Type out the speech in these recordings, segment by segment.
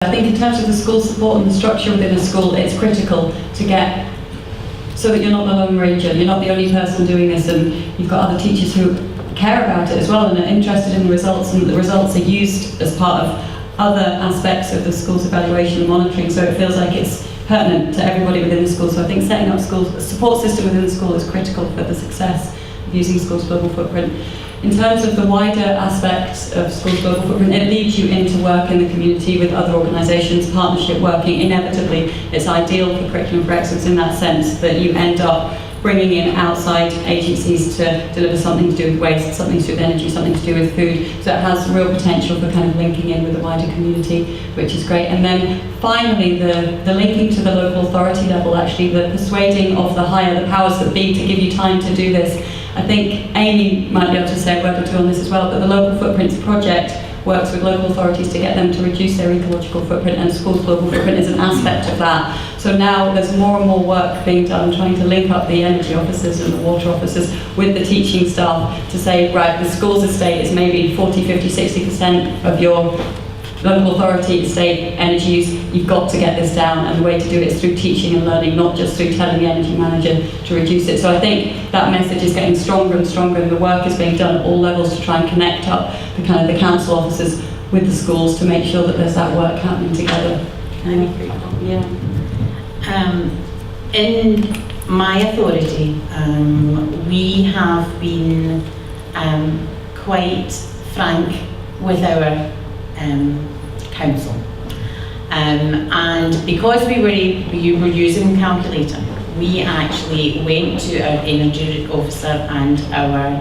I think in terms of the school support and the structure within a school, it's critical to get so that you're not the lone ranger, you're not the only person doing this, and you've got other teachers who care about it as well and are interested in the results, and the results are used as part of other aspects of the school's evaluation and monitoring, so it feels like it's pertinent to everybody within the school. So I think setting up a support system within the school is critical for the success of using School's Global Footprint. In terms of the wider aspects of School's Global Footprint, it leads you into work in the community with other organisations, partnership working. Inevitably, it's ideal for Curriculum for Excellence in that sense, that you end up bringing in outside agencies to deliver something to do with waste, something to do with energy, something to do with food. So it has real potential for kind of linking in with the wider community, which is great. And then finally, the linking to the local authority level, actually, the persuading of the higher, the powers that be, to give you time to do this. I think Amy might be able to say a word or two on this as well, but the Local Footprints project works with local authorities to get them to reduce their ecological footprint, and School's Global Footprint is an aspect of that. So now there's more and more work being done trying to link up the energy officers and the water officers with the teaching staff to say, right, the school's estate is maybe 40, 50, 60% of your local authority estate energy use. You've got to get this down, and the way to do it is through teaching and learning, not just through telling the energy manager to reduce it. So I think that message is getting stronger and stronger, and the work is being done at all levels to try and connect up the kind of the council officers with the schools to make sure that there's that work happening together. Yeah. In my authority, we have been quite frank with our council, and because we were using the calculator, we actually went to our energy officer and our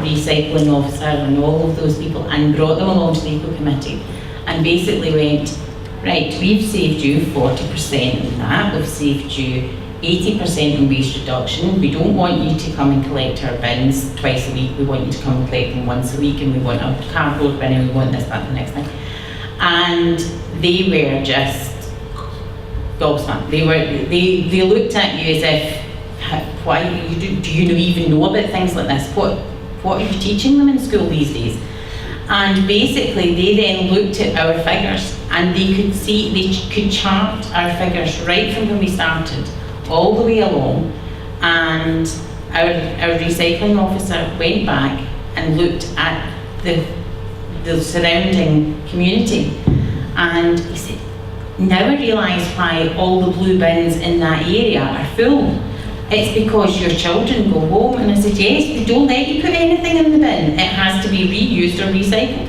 recycling officer and all of those people and brought them along to the Eco Committee and basically went, right, we've saved you 40% in that, we've saved you 80% in waste reduction. We don't want you to come and collect our bins twice a week, we want you to come and collect them once a week, and we want a cardboard bin, and we want this, that, and the next thing. And they were just gobsmacked. They looked at you as if, why do you even know about things like this? What are you teaching them in school these days? And basically they then looked at our figures, and they could chart our figures right from when we started all the way along, and our recycling officer went back and looked at the surrounding community, and he said, now I realise why all the blue bins in that area are full. It's because your children go home. And I said, yes, they don't let you put anything in the bin. It has to be reused or recycled.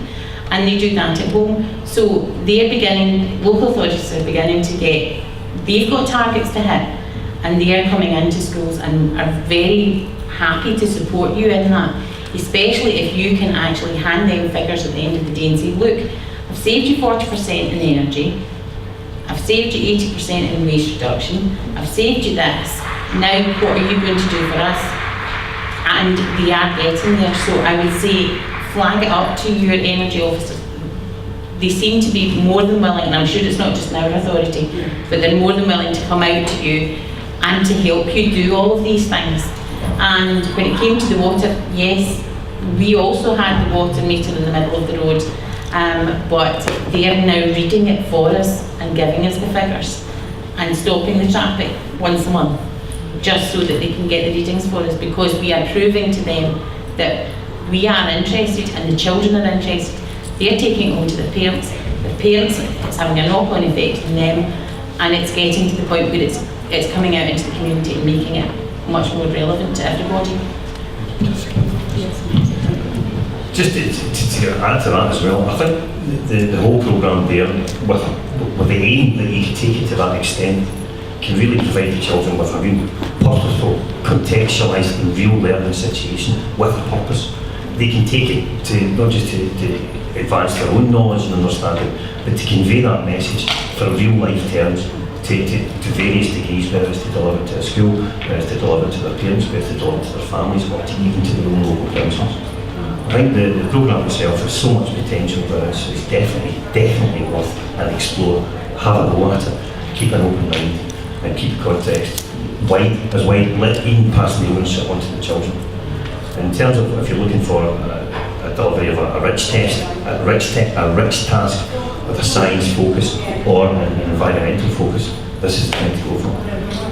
And they do that at home. So local authorities are beginning to they've got targets to hit, and they are coming into schools and are very happy to support you in that, especially if you can actually hand them figures at the end of the day and say, look, I've saved you 40% in energy, I've saved you 80% in waste reduction, I've saved you this, now what are you going to do for us? And they are getting there. So I would say flag it up to your energy officers. They seem to be more than willing, and I'm sure it's not just in our authority, but they're more than willing to come out to you and to help you do all of these things. And when it came to the water, yes, we also had the water meter in the middle of the road, but they are now reading it for us and giving us the figures and stopping the traffic once a month, just so that they can get the readings for us, because we are proving to them that we are interested and the children are interested. They're taking it home to their parents. The parents, it's having a knock-on effect on them, and it's getting to the point where it's coming out into the community and making it much more relevant to everybody. Just to add to that as well, I think the whole programme there, with the aim that you can take it to that extent, can really provide the children with a real purposeful, contextualised and real learning situation with a purpose. They can take it to not just to advance their own knowledge and understanding, but to convey that message for real life terms to various degrees, whether it's to deliver it to a school, whether it's to deliver it to their parents, whether it's to deliver it to their families, or to even to their own local councils. I think the programme itself has so much potential that it's definitely worth an explore. Have a go at it, keep an open mind, and keep context as wide, even past the ownership onto the children. In terms of if you're looking for a delivery of a rich task with a science focus or an environmental focus, this is the time to go for.